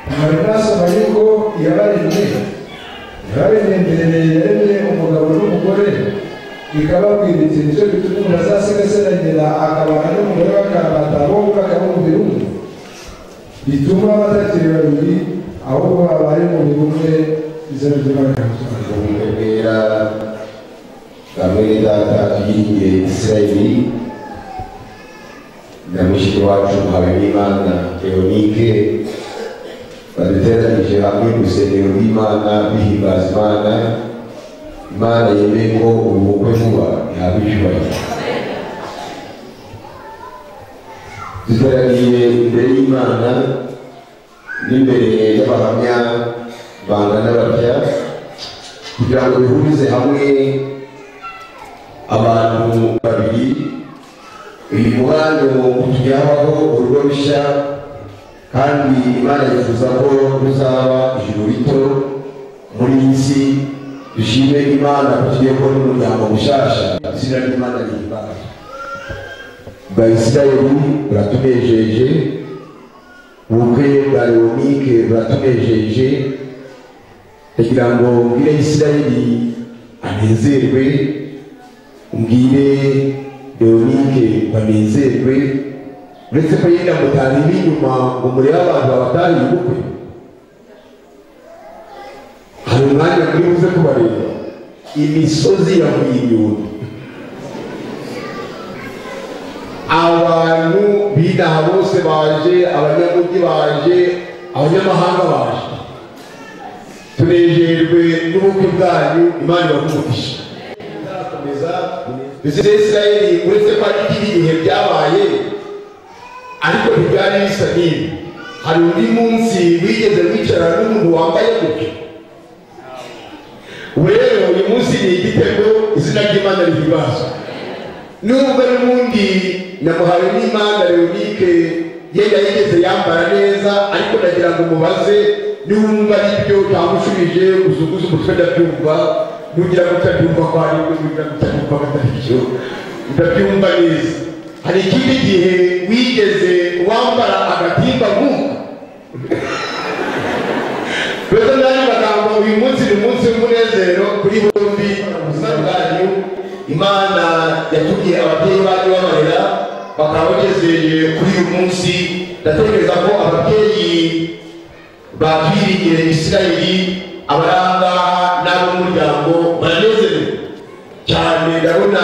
Nasoma yuko yabaremye mbere yaremye umugabo n'umugore bikababwira iti nicyo gituma umuntu azasigasira nyina akabana n'umugore bakabata bombi bakaba umubiri umwe bituma batakiri babiri ahubwo babaye umubiri umwe izina ry'Imana ubwira bamwe data tuyigiye Israeli na mushiki wacu Habimana Theonike baduteranije hamwe gusengera Imana bihimbaza Imana yemeye ko ubukwe vuba ihabwa icyubahiro. Duteraniye imbere y'Imana n'imbere y'abahamya bangana batya kugira ngo bihurize hamwe abantu babiri uyu mubano utujyaho urugo rushya kandi Imana yifuza ko ruzaba ijuru rito muri iyi si. Dushime Imana ko tugiye kubona umuryango mushasha izina ry'Imana rihimbaza. Bwa Isirayeli buratunejeje, ubukwe bwa Leonike buratunejeje, kugira ngo mbwire Isirayeli anezerwe, mbwire Leonike banezerwe, uretse ko yenda mutari inyuma ngo murebe abantu babatahiye ubukwe. Hari umwanya muri buze kubareba imisozi ya Nyundo, abantu binaha bose baje, abanyamugi baje, abanyamahanga baje. Tunejejwe n'ubukwe bwanyu, Imana ibahumugishe. Mbese Isirayeli uretse ko ari ibihe byabaye ariko ntibyari bisa n'ibi. Hari undi munsi wigeze wicara n'umuntu wambaye gutyo. Rero uyu munsi ni igitego izina ry'Imana rihimbaza. Nubwo n'ubundi namuhawe n'Imana Leonike yenda yigeze yambara neza ariko nagira ngo mubaze niwumva aribyo utamushubije uzuguze umutwe ndabyumva, nugira ngo utabyumva ko ari byo, nugira ngo utabyumva ko atari byo, utabyumva neza. Hari ikindi gihe wigeze wambara agatimba nk'uko Beza nani bagamba uyu munsi ni umunsi w'umunezero kuri bombi ubuzima bwanyu. Imana yatubwiye ababyeyi banyu babarera bakaba bagezeye kuri uyu munsi. Ndatekereza ko ababyeyi batwiriye Isirayeli abaranga n'ab'umuryango baranezerewe cyane. Ndabona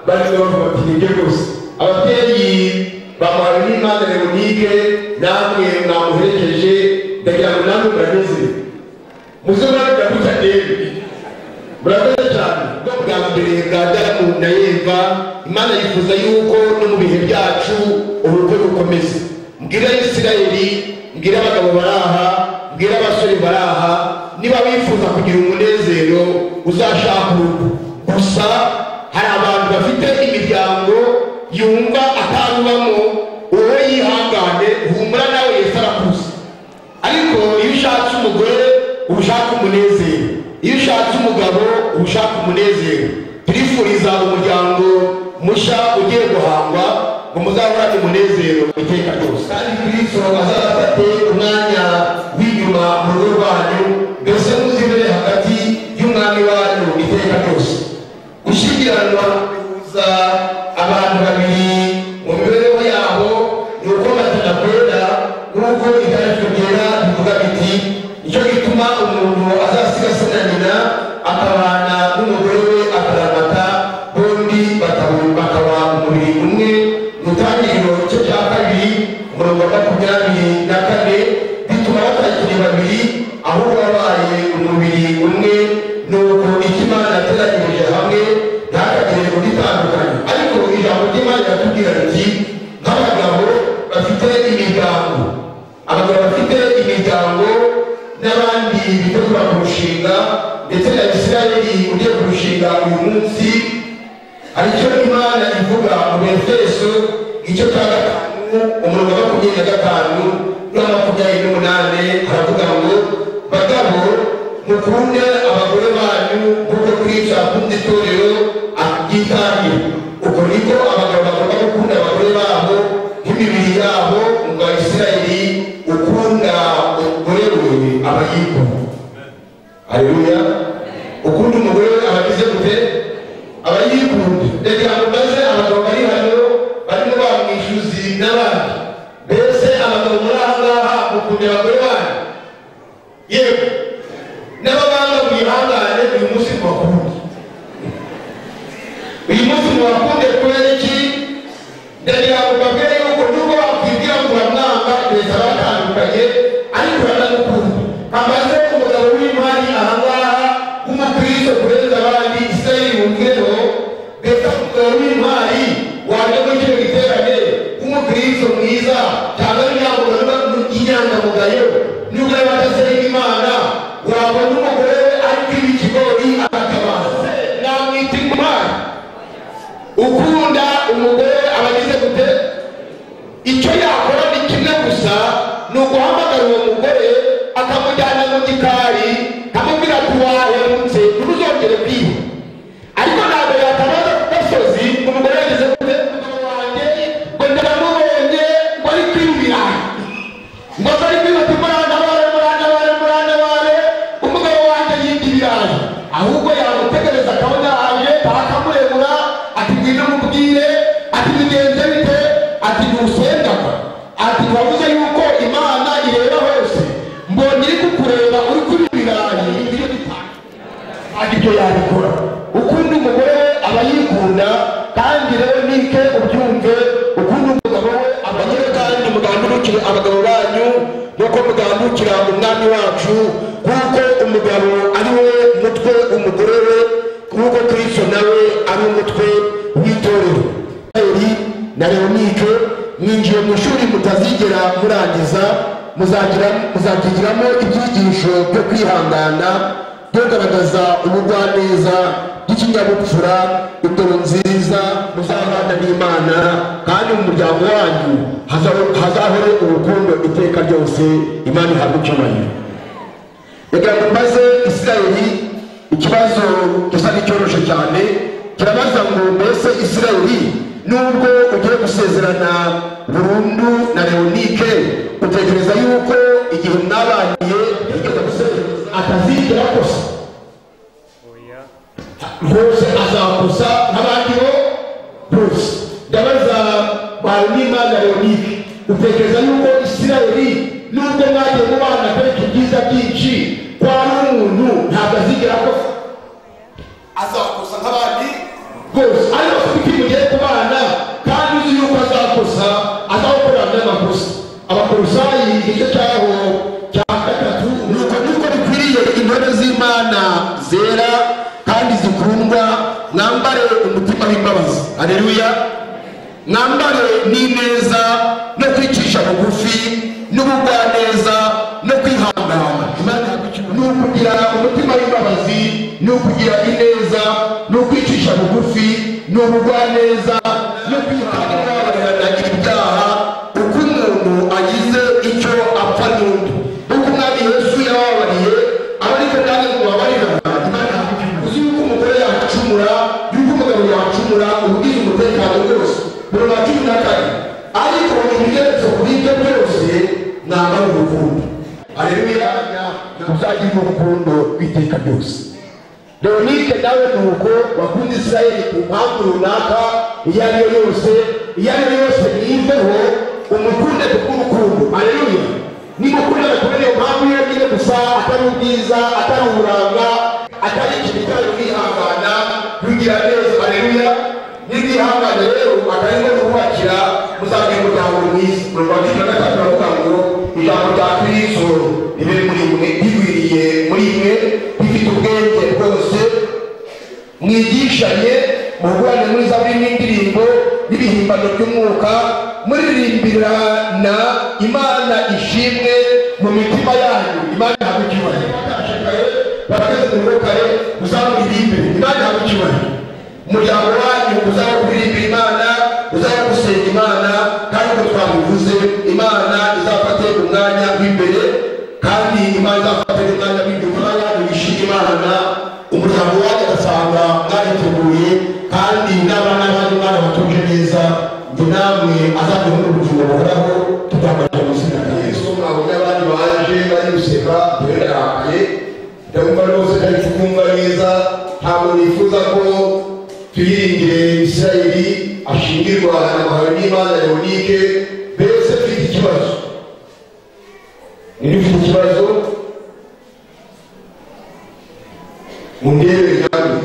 barimo bavuga ati nibyo rwose. Ababyeyi bamuhawe n'Imana Leonike namwe mwamuherekeje, ndagira ngo namwe muranezerewe. Muzima ndakuta David murakoze cyane. Bwa mbere bwa Adamu na Eva Imana yifuza yuko no mu bihe byacu ubukwe bukomeza. Mbwira Isirayeli, mbwira abagabo baraha, mbwira abasore baraha, niba wifuza kugira umunezero uzashaka urugo. Gusa hari abantu bafite imiryango yumva atarubamo, wowe yihangane humura nawe Yesu arakuzi. Ariko iyo ushatse umugore ushaka umunezero, iyo ushatse umugabo ushaka umunezero. Turifuriza umuryango musha ugiye guhangwa ngo muzahorane umunezero iteka ryose. Kandi Kristo azafate umwanya w'inyuma mu rugo rwanyu, mbese muzibere hagati y'umwami wanyu iteka ryose. Gushyingiranwa bihuza abantu babiri mu mibereho yabo, ni uko batanakwenda nk'uko ibyanditswe byera bivuga biti nicyo gituma umuntu azasiga se na nyina akabana n'umugore we akaramata, bombi bakaba umubiri umwe. Mu ntangiriro cyo cya kabiri umurongo wa 24 bituma batakiri babiri ahubwo babaye umubiri umwe. Nuko Imana yateranyirije hamwe ntakagire uditandukanye. Ariko ijambo ry'Imana riratubwira riti nk'abagabo bafite imiryango, abagabo bafite imiryango n'abandi bitegura kurushinga, ndetse na Isirayeli ugiye kurushinga uyu munsi, hari icyo Imana ivuga mu Efeso igice cya 5 umurongo wa 25 na 28 haravuga ngo bagabo mukunde abagore banyu kuko Kristo akunda itorero akitahira. Uko niko abagabo bagomba gukunda abagore babo nk'imibiri yabo. Ngo Isirayeli ukunda abayikunda. Haleluya. Ukunda umugore we abagize gute? Abayikunda. Reka mubaze abagabo bari hano barimo bamwishyuzi n'abandi. Mbese abagabo muri aha ngaha mukunda abagore banyu? Yewe n'ababanga mwihangane uyu munsi mubakunde. Uyu munsi mubakunde kubera iki? Ndagira ngo mbabwire yuko nubwo bakwibwira ngo uramwanga leta batandukanye ariko baranamukunda. Amaze umugabo w'intwari aha ngaha w'umukristo kurenza abandi Israeli bumvireho, leta umugabo w'intwari waje muri kino giterane w'umukristo mwiza cyangwa inyangamugayo nubwo badasenga Imana wabona umugore we ariko ibikigori akatabaza namwita Imana. Ukunda umugore abagize gute? Icyo yakora ni kimwe gusa, ni uguhamagara uwo mugore akamujyana mu gikari akamubwira ati wahemutse ntuzongere kwiba. Ariko ntabwo yatabaza ku gasozi umugore yagize gute? Umugabo wanjye ngo ndaramubonye ngo ari kwibira ngo ari kwiba ati murantabare umugabo wanjye yibye ibirayi. Ahubwo yamutegereza akabona aje akamurebura ati ngwino mubwire ati bigenze bite ati ntusendaga ati wavuze yuko Imana ireba hose mbonye iri kukureba uri kuri birayi ibyo bitanga ati ibyo yabikora. Ukunda umugore we aba yikunda kandi rero nike ubyumve. Ukunda umugabo we abanyere kandi mugandukire abagabo banyu nuko mugandukira umwami wacu kuko umugabo ari we mutwe umugore we kuko Kristo nawe ari umutwe w'itorero. Na Leonike mwinjiye mu ishuri mutazigera murangiza, muzabyigiramo ibyigisho byo kwihangana, byogaragaza ubugwaneza bw'ikinyabupfura, indoro nziza, muzabana n'Imana kandi mu muryango wanyu hazahore urukundo iteka ryose. Imana ihabwe icyubahiro. Reka mbaze Isirayeli ikibazo gisa n'icyoroshye cyane, kirabaza ngo mbese Isirayeli nubwo ugiye gusezerana burundu na Leonike utekereza yuko igihe mwabaniye yigeze gusezerana atazigera akosa? Rwose azakosa n'abandi bose. Ndabaza Barunima na Leonike utekereza yuko Isirayeli nubwo mwagiye mubana ariko ibyiza byinshi kwa n'umuntu ntabwo azigera akosa? Azakosa nk'abandi bose. Ariko kuko mugiye kubana kandi uzi yuko azakosa azakorana n'amakosa. Abakolosayi igice cyaho cya 3 nuko bikwiriye intore z'Imana zera kandi zikundwa mwambare umutima w'imbabazi. Haleluya. Mwambare n'ineza no kwicisha bugufi n'ubugwaneza no kwihangana. Nukugira umutima w'imbabazi, nukugira ineza, nukwicisha bugufi, n'ubugwaneza no kwihangana ibyaha uko umuntu agize icyo apfa n'undi. Uko Umwami Yesu yababariye abariko kandi mubabarirana. Uzi yuko umugore yacumura, yuko umugabo yacumura, ubugize umutekano wose muri 14. Ariko ibigeretse kuri ibyo byose mwambara urukundo. Haleluya. Uzagira urukundo rw'iteka ryose. Leonike nawe nuko wakunda Isirayeli ku mpamvu runaka iyo ari yo yose niveho umukunde kubw'urukundo. Haleluya. Nimukunda kubera iyo mpamvu yonyine gusa, atari ubwiza, atari uburanga, atari ikintu cyari kwihangana kugira neza. Haleluya. N'ibihangane rero atari no kubakira muzagira umuryango mwiza. Urwandiko na gatatu ravuga ngo ijambo rya Kristo ribe muri mwe, rigwiriye muri mwe, rifite ubwenge bwose, mwigishanye muhurane muri zaburi n'indirimbo n'ibihimbano by'umwuka, muririmbirana Imana ishimwe mu mitima yanyu. Imana ihabwe icyubahiro. Bageze mu kare muzamuririmbe. Imana ihabwe icyubahiro. Umuryango wanyu uzaba kuririmbira Imana, uzaba gusenga Imana, kandi uko twabivuze Imana izafate umwanya w'imbere, kandi Imana izafate umwanya w'imbere. Umwanya wishimira Imana, umuryango wanyu agasanga mwayiteguye, kandi n'abana banyu Imana batuje neza, ngo namwe azabeho n'ubugingo buhoraho. Tuzabagira mu izina rya Yesu. n'abandi baje bari guseka dore narakaye ndabumva rwose ntari kukumva neza ntabwo nifuza ko tuyiringire Isirayeli ashingirwa n'amahoro n'Imana Leonike mbese mfite ikibazo niba ufite ikibazo mundebe namwe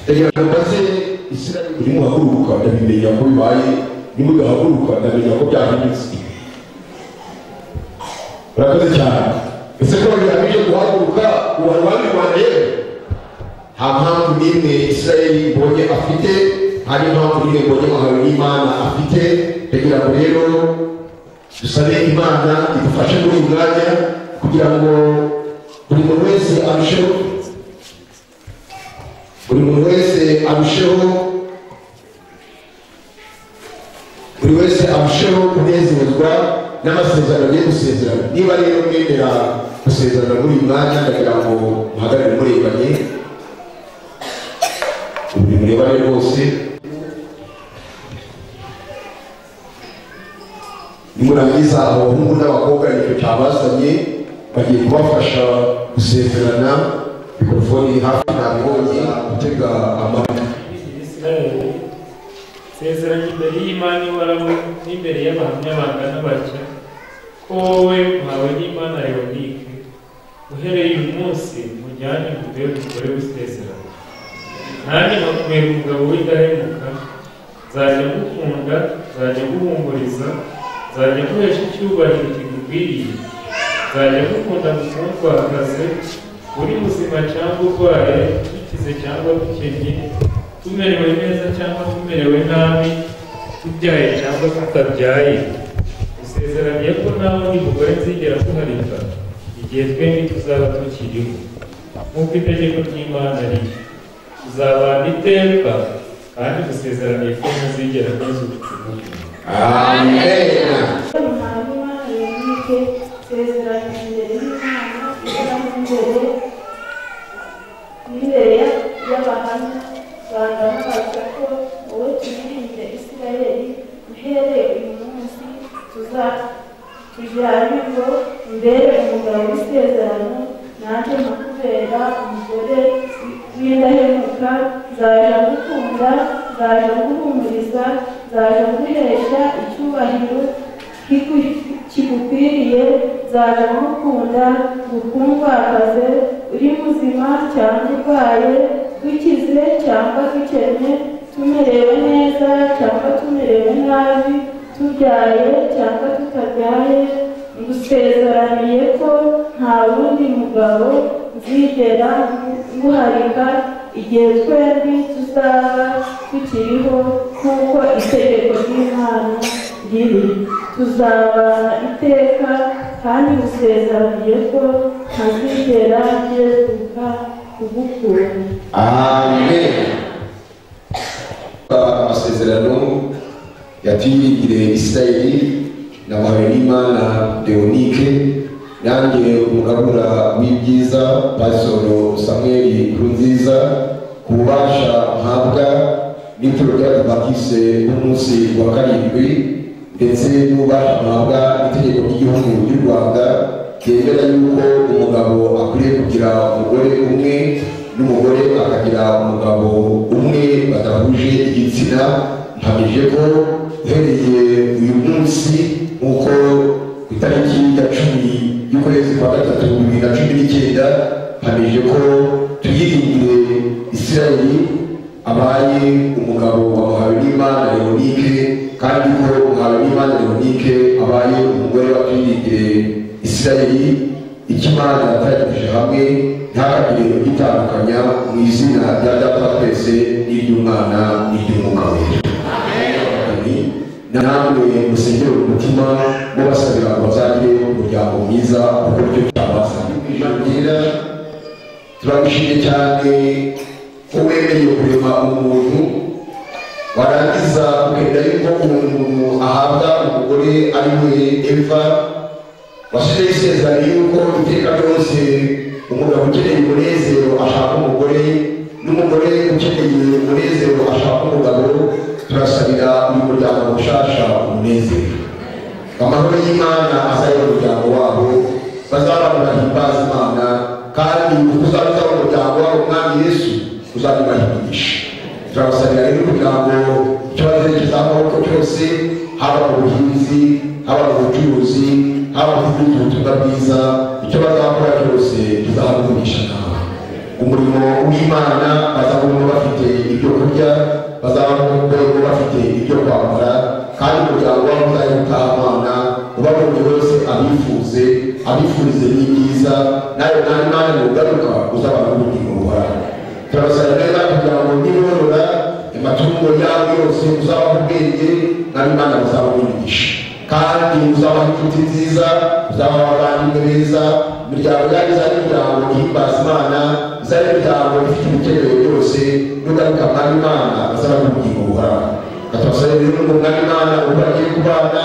reka mbaze Isirayeli urimo haguruka ndabimenya ko bibaye nimudahaguruka ndamenya ko byahindutse urakoze cyane ese ko bihamije guhaguruka uwari wabirwanya yewe nta mpamvu n'imwe Isirayeli mbonye afite nta n'impamvu n'imwe mbonye amahoro y'Imana afite kugira ngo rero dusabe Imana idufashe muri uyu mwanya kugira ngo buri muntu wese arusheho kunezezwa n'amasezerano agiye gusezerana niba rero mwemera gusezerana muri uyu mwanya ndagira ngo muhagarare murebanye buri murebane rwose nimurangiza abahungu n'abakobwa nicyo cyabazanye bagiye kubafasha gusezerana mikrofoni hafi ntabibonye gutega amatwi sezeranye imbere y'Imana ihoraho n'imbere y'abahamya bangana batya ko wowe mpawe n'Imana Leonike uhereye uyu munsi mujyane mubere umugore w'isezerano nanjye nkakubera umugabo w'indahemuka nzajya ngukunda nzajya nguhumuriza nzajya nguhesha icyubahiro kigukwiriye nzajya ngukunda mukundwakaze uri muzima cyangwa urwaye dukize cyangwa dukennye tumerewe neza cyangwa tumerewe nabi tubyaye cyangwa tutabyaye usezeraniye ko nawe undi mugore nzigera kuharika igihe twembi tuzaba tukiriho nk'uko itegeko ry'Imana riri tuzabana iteka kandi dusezeraniye ko ntazigera neza ubucuruzi. Amen. imbere y'abahamya bangana batya ko wowe tuyirinde Isirayeli uhereye uyu munsi tujyane ngo mbere umugabo w'isezerano nanjye nkakubera umugore w'indahemuka nzaja ngukunda nzaja nguhumuriza nzaja nguhesha icyubahiro kigukwiriye nzaja ngukunda ngukundwakaze uri muzima cyangwa urwaye dukize cyangwa dukennye tumerewe neza cyangwa tumerewe nabi tubyaye cyangwa tutabyaye ngusezeraniye ko nta wundi mugabo nzigera nguharika igihe twembi tuzaba tukiriho nk'uko itegeko ry'Imana riri tuzabana iteka kandi ngusezeraniye ko ntazigera ngezuka kugukunda. Amen. Amasezerano yatuyigire Isirayeli n'amahoro y'Imana Leonike nanjye umugabura w'ibyiza Pastor Samuel Nkurunziza ku bubasha mpabwa n'ituro ry'Abadiventiste b'umunsi wa karindwi ndetse n'ububasha mpabwa n'itegeko ry'igihugu ry'u Rwanda ryemera yuko umugabo akwiriye kugira umugore umwe n'umugore akagira umugabo umwe badahuje igitsina mpamije ko uhereye uyu munsi nk'uko ku itariki ya 10 y'ukwezi kwa gatatu 2019 mpamije ko tuyirindire Isirayeli abaye umugabo wa Muhawenimana Leonike kandi ko Muhawenimana Leonike abaye umugore wa tuyirindire Isirayeli ikimana yatangije hamwe ntakagire igitandukanya mu izina rya Data twese n'iry'Umwana n'iry'Umwuka wera. Namwe musengere umutima mubasabira ngo bazagire umuryango mwiza uko cyo cyabasabira. Turagushimye cyane ko wemereye kurema umuntu warangiza ukenda yuko umuntu ahabwa umugore ari we Eva washyizeho isezerano yuko iteka ryose umugabo ukeneye umunezero ashaka umugore n'umugore ukeneye umunezero ashaka umugabo turasabira uyu muryango mushasha umunezero amahoro y'Imana azaye mu muryango wabo bazaba bahimbaza Imana kandi uzaza mu muryango wabo Umwami Yesu uzabibahigisha. Turabasabira rero kugira ngo icyo bazerekeza amaboko cyose, haba mu buhinzi, haba mu bucuruzi, haba mu ubutumwa bwiza, icyo bazakora cyose tuzabagumisha nawe. Umurimo w'Imana bazabona bafite ibyo kurya, bazabona bafite ibyo kwambara, kandi umuryango wabo uzayimana ubabonye wese abifurize n'ibyiza, nawe kandi Imana nugaruka uzabana n'ubugingo buhoraho. Turabasaba neza kugira ngo niborora amatungo yabo yose uzabaha ubwenge nawe Imana buzabagumisha, kandi uzabaha inshuti nziza, uzabaha abavandimwe beza, imiryango yabo izari imiryango ihimbaza Imana, izari imiryango ifite ibikenewe byose, nugaruka mwami Imana bazabana n'ubugingo buhoraho. Turabasaba rero ngo mwami Imana ubu bagiye kubana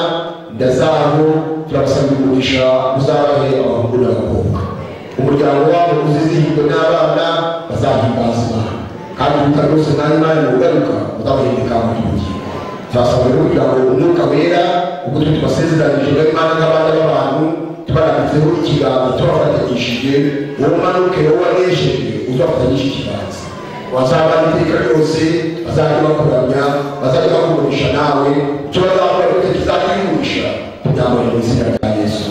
inda zabo, turabasaba umugisha uzabahe abahungu n'abakobwa. Umuryango wabo uzizihirwe n'abana bazahimbaza Imana, kandi ubutaka bwose mwami Imana nugaruka uzabahindika mu bugingo. Turasaba rero kugira ngo umwuka wera ubwo tubasezeranyije n'Imana nk'abana b'abantu tubarambitseho ikiganza tubafatanyishije, uwo manuke wowe wanesheje uzafatanyisha ikiganza, wazabana iteka ryose, bazajya bakuramya, bazajya bakugurisha nawe, icyo bazakora cyose kizakwihurisha kugira ngo mu izina rya Yesu.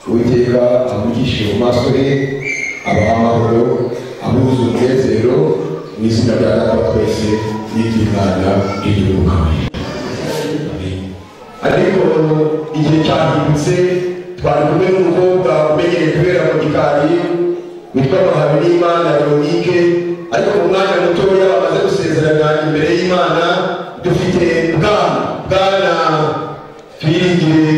Uwiteka amugishe mu maso he, abaha amahoro, amubuze umunezero, mu izina rya Data wa twese n'iry'Imana ry'igihugu. Ariko igihe cyahindutse, twari kumwe n'umukobwa umenyereye kubera mu gikari witwa Muhawenimana Veronique, ariko mu mwanya mutoya bamaze gusezerana imbere y'Imana dufite bwana Twiringire